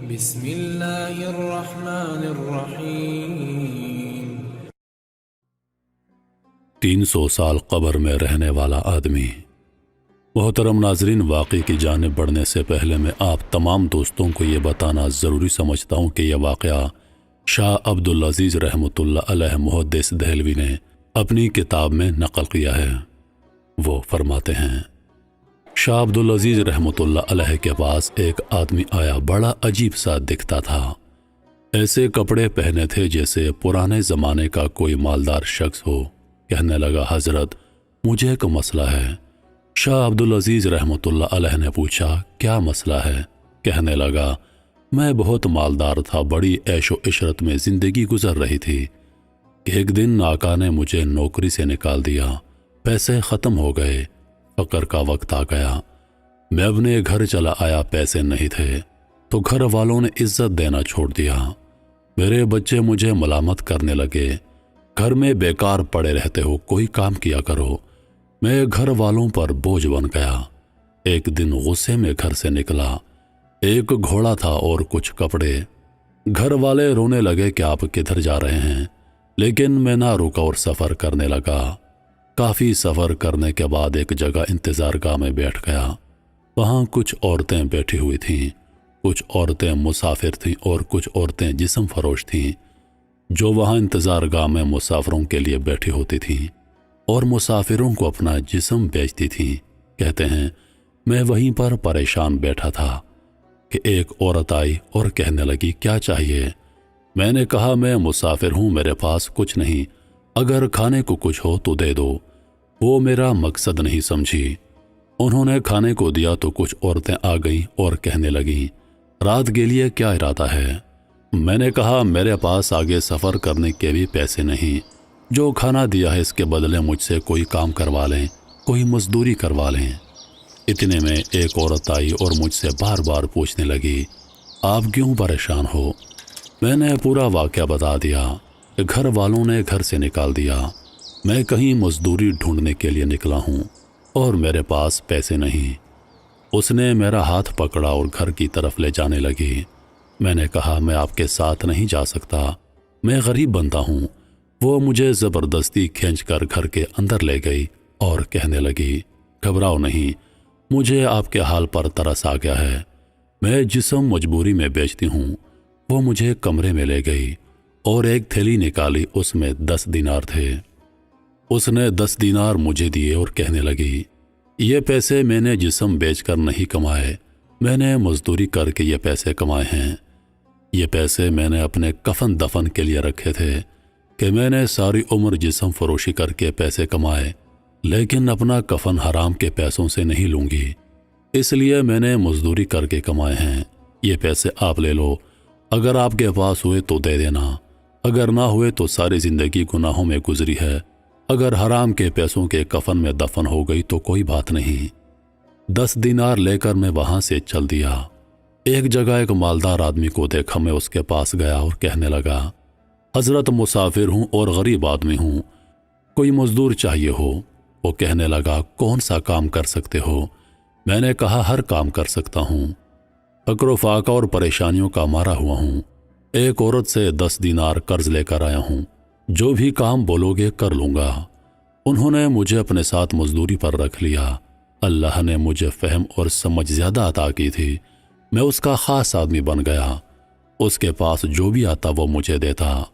بسم اللہ الرحمن الرحیم۔ 300 سال قبر میں رہنے والا آدمی۔ محترم ناظرین، واقعے کی جانب بڑھنے سے پہلے میں آپ تمام دوستوں کو یہ بتانا ضروری سمجھتا ہوں کہ یہ واقعہ شاہ عبدالعزیز رحمۃ اللہ علیہ محدث دہلوی نے اپنی کتاب میں نقل کیا ہے۔ وہ فرماتے ہیں، شاہ عبدالعزیز رحمۃ اللہ علیہ کے پاس ایک آدمی آیا، بڑا عجیب سا دکھتا تھا۔ ایسے کپڑے پہنے تھے جیسے پرانے زمانے کا کوئی مالدار شخص ہو۔ کہنے لگا، حضرت مجھے ایک مسئلہ ہے۔ شاہ عبدالعزیز رحمۃ اللہ علیہ نے پوچھا، کیا مسئلہ ہے؟ کہنے لگا، میں بہت مالدار تھا، بڑی عیش و عشرت میں زندگی گزر رہی تھی کہ ایک دن آقا نے مجھے نوکری سے نکال دیا، پیسے ختم ہو گئے، فقر کا وقت آ گیا۔ میں اپنے گھر چلا آیا، پیسے نہیں تھے تو گھر والوں نے عزت دینا چھوڑ دیا۔ میرے بچے مجھے ملامت کرنے لگے، گھر میں بیکار پڑے رہتے ہو، کوئی کام کیا کرو۔ میں گھر والوں پر بوجھ بن گیا۔ ایک دن غصے میں گھر سے نکلا، ایک گھوڑا تھا اور کچھ کپڑے۔ گھر والے رونے لگے کہ آپ کدھر جا رہے ہیں، لیکن میں نہ رکا اور سفر کرنے لگا۔ کافی سفر کرنے کے بعد ایک جگہ انتظار گاہ میں بیٹھ گیا۔ وہاں کچھ عورتیں بیٹھی ہوئی تھیں، کچھ عورتیں مسافر تھیں اور کچھ عورتیں جسم فروش تھیں، جو وہاں انتظار گاہ میں مسافروں کے لیے بیٹھی ہوتی تھیں اور مسافروں کو اپنا جسم بیچتی تھیں۔ کہتے ہیں، میں وہیں پر پریشان بیٹھا تھا کہ ایک عورت آئی اور کہنے لگی، کیا چاہیے؟ میں نے کہا، میں مسافر ہوں، میرے پاس کچھ نہیں، اگر کھانے کو کچھ ہو تو دے دو۔ وہ میرا مقصد نہیں سمجھی۔ انہوں نے کھانے کو دیا تو کچھ عورتیں آ گئیں اور کہنے لگیں، رات کے لیے کیا ارادہ ہے؟ میں نے کہا، میرے پاس آگے سفر کرنے کے بھی پیسے نہیں، جو کھانا دیا ہے اس کے بدلے مجھ سے کوئی کام کروا لیں، کوئی مزدوری کروا لیں۔ اتنے میں ایک عورت آئی اور مجھ سے بار بار پوچھنے لگی، آپ کیوں پریشان ہو؟ میں نے پورا واقعہ بتا دیا کہ گھر والوں نے گھر سے نکال دیا، میں کہیں مزدوری ڈھونڈنے کے لیے نکلا ہوں اور میرے پاس پیسے نہیں۔ اس نے میرا ہاتھ پکڑا اور گھر کی طرف لے جانے لگی۔ میں نے کہا، میں آپ کے ساتھ نہیں جا سکتا، میں غریب بنتا ہوں۔ وہ مجھے زبردستی کھینچ کر گھر کے اندر لے گئی اور کہنے لگی، گھبراؤ نہیں، مجھے آپ کے حال پر ترس آ گیا ہے، میں جسم مجبوری میں بیچتی ہوں۔ وہ مجھے کمرے میں لے گئی اور ایک تھیلی نکالی، اس میں 10 دینار تھے۔ اس نے 10 دینار مجھے دیے اور کہنے لگی، یہ پیسے میں نے جسم بیچ کر نہیں کمائے، میں نے مزدوری کر کے یہ پیسے کمائے ہیں۔ یہ پیسے میں نے اپنے کفن دفن کے لیے رکھے تھے کہ میں نے ساری عمر جسم فروشی کر کے پیسے کمائے، لیکن اپنا کفن حرام کے پیسوں سے نہیں لوں گی، اس لیے میں نے مزدوری کر کے کمائے ہیں۔ یہ پیسے آپ لے لو، اگر آپ کے پاس ہوئے تو دے دینا، اگر نہ ہوئے تو ساری زندگی گناہوں میں گزری ہے، اگر حرام کے پیسوں کے کفن میں دفن ہو گئی تو کوئی بات نہیں۔ 10 دینار لے کر میں وہاں سے چل دیا۔ ایک جگہ ایک مالدار آدمی کو دیکھا، میں اس کے پاس گیا اور کہنے لگا، حضرت مسافر ہوں اور غریب آدمی ہوں، کوئی مزدور چاہیے ہو؟ وہ کہنے لگا، کون سا کام کر سکتے ہو؟ میں نے کہا، ہر کام کر سکتا ہوں، فقر و فاقہ اور پریشانیوں کا مارا ہوا ہوں، ایک عورت سے 10 دینار قرض لے کر آیا ہوں، جو بھی کام بولو گے کر لوں گا۔ انہوں نے مجھے اپنے ساتھ مزدوری پر رکھ لیا۔ اللہ نے مجھے فہم اور سمجھ زیادہ عطا کی تھی، میں اس کا خاص آدمی بن گیا، اس کے پاس جو بھی آتا وہ مجھے دیتا۔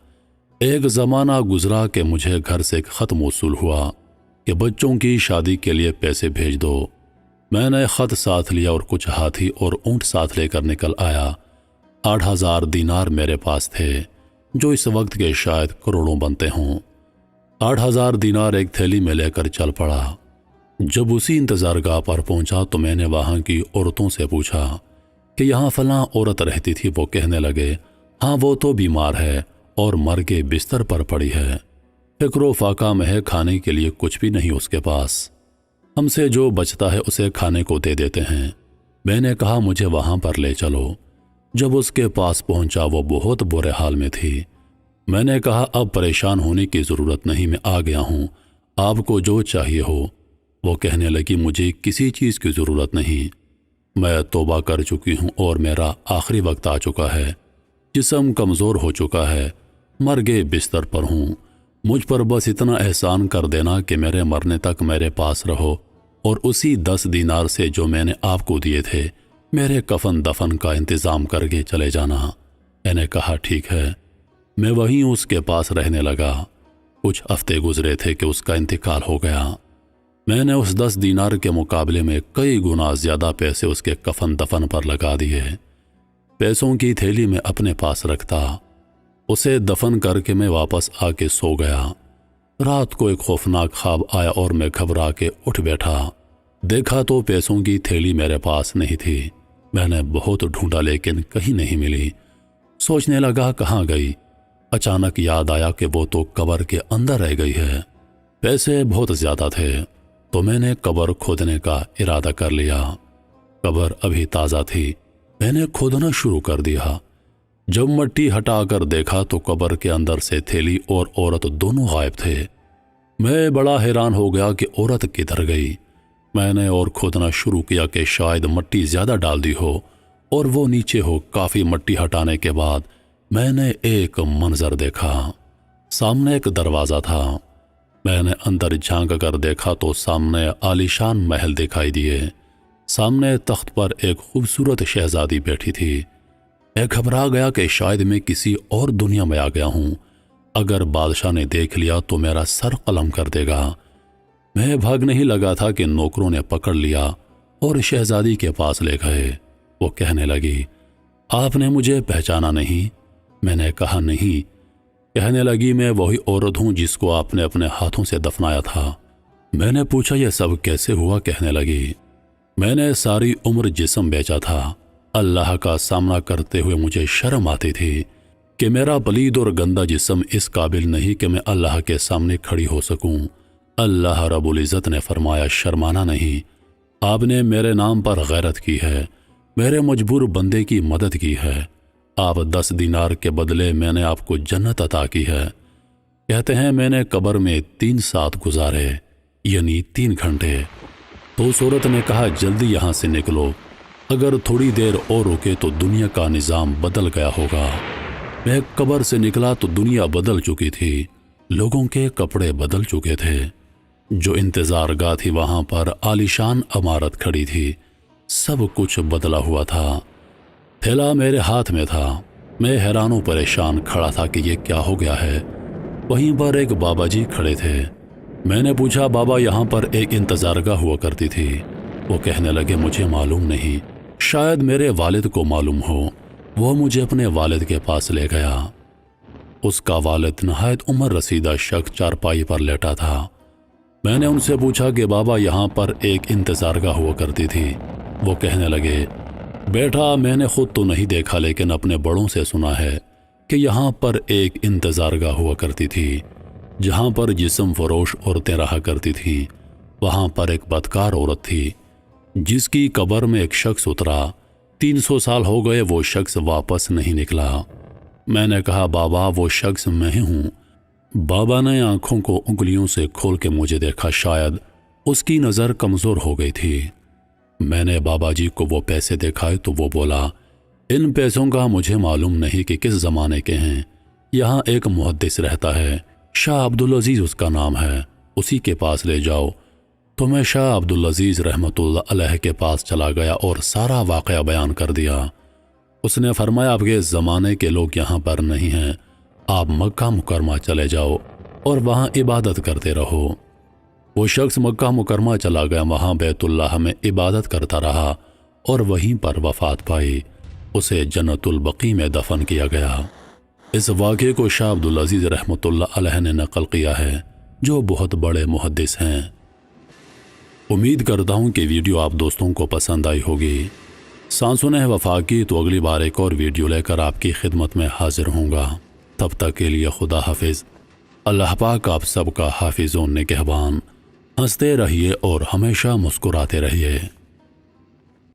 ایک زمانہ گزرا کہ مجھے گھر سے ایک خط موصول ہوا کہ بچوں کی شادی کے لیے پیسے بھیج دو۔ میں نے خط ساتھ لیا اور کچھ ہاتھی اور اونٹ ساتھ لے کر نکل آیا۔ 8,000 دینار میرے پاس تھے، جو اس وقت کے شاید کروڑوں بنتے ہوں۔ 8,000 دینار ایک تھیلی میں لے کر چل پڑا۔ جب اسی انتظار گاہ پر پہنچا تو میں نے وہاں کی عورتوں سے پوچھا کہ یہاں فلاں عورت رہتی تھی؟ وہ کہنے لگے، ہاں وہ تو بیمار ہے اور مر کے بستر پر پڑی ہے، فکر و فاقہ میں ہے، کھانے کے لیے کچھ بھی نہیں اس کے پاس، ہم سے جو بچتا ہے اسے کھانے کو دے دیتے ہیں۔ میں نے کہا، مجھے وہاں پر لے چلو۔ جب اس کے پاس پہنچا وہ بہت برے حال میں تھی۔ میں نے کہا، اب پریشان ہونے کی ضرورت نہیں، میں آ گیا ہوں، آپ کو جو چاہیے ہو۔ وہ کہنے لگی، مجھے کسی چیز کی ضرورت نہیں، میں توبہ کر چکی ہوں اور میرا آخری وقت آ چکا ہے۔ جسم کمزور ہو چکا ہے، مرگے بستر پر ہوں۔ مجھ پر بس اتنا احسان کر دینا کہ میرے مرنے تک میرے پاس رہو اور اسی 10 دینار سے جو میں نے آپ کو دیے تھے میرے کفن دفن کا انتظام کر کے چلے جانا۔ میں نے کہا ٹھیک ہے۔ میں وہیں اس کے پاس رہنے لگا۔ کچھ ہفتے گزرے تھے کہ اس کا انتقال ہو گیا۔ میں نے اس 10 دینار کے مقابلے میں کئی گنا زیادہ پیسے اس کے کفن دفن پر لگا دیے۔ پیسوں کی تھیلی میں اپنے پاس رکھتا۔ اسے دفن کر کے میں واپس آ کے سو گیا۔ رات کو ایک خوفناک خواب آیا اور میں گھبرا کے اٹھ بیٹھا۔ دیکھا تو پیسوں کی تھیلی میرے پاس نہیں تھی۔ میں نے بہت ڈھونڈا لیکن کہیں نہیں ملی۔ سوچنے لگا کہاں گئی۔ اچانک یاد آیا کہ وہ تو قبر کے اندر رہ گئی ہے۔ پیسے بہت زیادہ تھے تو میں نے قبر کھودنے کا ارادہ کر لیا۔ قبر ابھی تازہ تھی۔ میں نے کھودنا شروع کر دیا۔ جب مٹی ہٹا کر دیکھا تو قبر کے اندر سے تھیلی اور عورت دونوں غائب تھے۔ میں بڑا حیران ہو گیا کہ عورت کدھر گئی۔ میں نے اور کھودنا شروع کیا کہ شاید مٹی زیادہ ڈال دی ہو اور وہ نیچے ہو۔ کافی مٹی ہٹانے کے بعد میں نے ایک منظر دیکھا۔ سامنے ایک دروازہ تھا۔ میں نے اندر جھانک کر دیکھا تو سامنے عالیشان محل دکھائی دیے۔ سامنے تخت پر ایک خوبصورت شہزادی بیٹھی تھی۔ میں گھبرا گیا کہ شاید میں کسی اور دنیا میں آ گیا ہوں۔ اگر بادشاہ نے دیکھ لیا تو میرا سر قلم کر دے گا۔ میں بھاگ نہیں لگا تھا کہ نوکروں نے پکڑ لیا اور شہزادی کے پاس لے گئے۔ وہ کہنے لگی، آپ نے مجھے پہچانا نہیں؟ میں نے کہا نہیں۔ کہنے لگی، میں وہی عورت ہوں جس کو آپ نے اپنے ہاتھوں سے دفنایا تھا۔ میں نے پوچھا یہ سب کیسے ہوا؟ کہنے لگی، میں نے ساری عمر جسم بیچا تھا۔ اللہ کا سامنا کرتے ہوئے مجھے شرم آتی تھی کہ میرا پلید اور گندا جسم اس قابل نہیں کہ میں اللہ کے سامنے کھڑی ہو سکوں۔ اللہ رب العزت نے فرمایا، شرمانا نہیں، آپ نے میرے نام پر غیرت کی ہے، میرے مجبور بندے کی مدد کی ہے۔ آپ 10 دینار کے بدلے میں نے آپ کو جنت عطا کی ہے۔ کہتے ہیں میں نے قبر میں 3 ساعت گزارے، یعنی 3 گھنٹے۔ تو اس عورت نے کہا، جلدی یہاں سے نکلو، اگر تھوڑی دیر اور رکے تو دنیا کا نظام بدل گیا ہوگا۔ میں قبر سے نکلا تو دنیا بدل چکی تھی۔ لوگوں کے کپڑے بدل چکے تھے۔ جو انتظار گاہ تھی وہاں پر عالیشان عمارت کھڑی تھی۔ سب کچھ بدلا ہوا تھا۔ تھیلا میرے ہاتھ میں تھا۔ میں حیران و پریشان کھڑا تھا کہ یہ کیا ہو گیا ہے۔ وہیں پر ایک بابا جی کھڑے تھے۔ میں نے پوچھا، بابا یہاں پر ایک انتظارگاہ ہوا کرتی تھی؟ وہ کہنے لگے، مجھے معلوم نہیں، شاید میرے والد کو معلوم ہو۔ وہ مجھے اپنے والد کے پاس لے گیا۔ اس کا والد نہایت عمر رسیدہ شخص چارپائی پر لیٹا تھا۔ میں نے ان سے پوچھا کہ بابا یہاں پر ایک انتظارگاہ ہوا کرتی تھی؟ وہ کہنے لگے، بیٹا میں نے خود تو نہیں دیکھا لیکن اپنے بڑوں سے سنا ہے کہ یہاں پر ایک انتظارگاہ ہوا کرتی تھی جہاں پر جسم فروش عورتیں رہا کرتی تھیں۔ وہاں پر ایک بدکار عورت تھی جس کی قبر میں ایک شخص اترا۔ 300 سال ہو گئے، وہ شخص واپس نہیں نکلا۔ میں نے کہا، بابا وہ شخص میں ہی ہوں۔ بابا نے آنکھوں کو انگلیوں سے کھول کے مجھے دیکھا، شاید اس کی نظر کمزور ہو گئی تھی۔ میں نے بابا جی کو وہ پیسے دکھائے تو وہ بولا، ان پیسوں کا مجھے معلوم نہیں کہ کس زمانے کے ہیں۔ یہاں ایک محدث رہتا ہے، شاہ عبدالعزیز اس کا نام ہے، اسی کے پاس لے جاؤ۔ تو میں شاہ عبدالعزیز رحمۃ اللہ علیہ کے پاس چلا گیا اور سارا واقعہ بیان کر دیا۔ اس نے فرمایا، آپ کے زمانے کے لوگ یہاں پر نہیں ہیں، آپ مکہ مکرمہ چلے جاؤ اور وہاں عبادت کرتے رہو۔ وہ شخص مکہ مکرمہ چلا گیا، وہاں بیت اللہ میں عبادت کرتا رہا اور وہیں پر وفات پائی۔ اسے جنت البقیع میں دفن کیا گیا۔ اس واقعے کو شاہ عبدالعزیز رحمۃ اللہ علیہ نے نقل کیا ہے، جو بہت بڑے محدث ہیں۔ امید کرتا ہوں کہ ویڈیو آپ دوستوں کو پسند آئی ہوگی۔ سانسن وفا کی تو اگلی بار ایک اور ویڈیو لے کر آپ کی خدمت میں حاضر ہوں گا۔ تب تک کے لیے خدا حافظ۔ اللہ پاک آپ سب کا حافظ و نگہبان۔ ہنستے رہیے اور ہمیشہ مسکراتے رہیے۔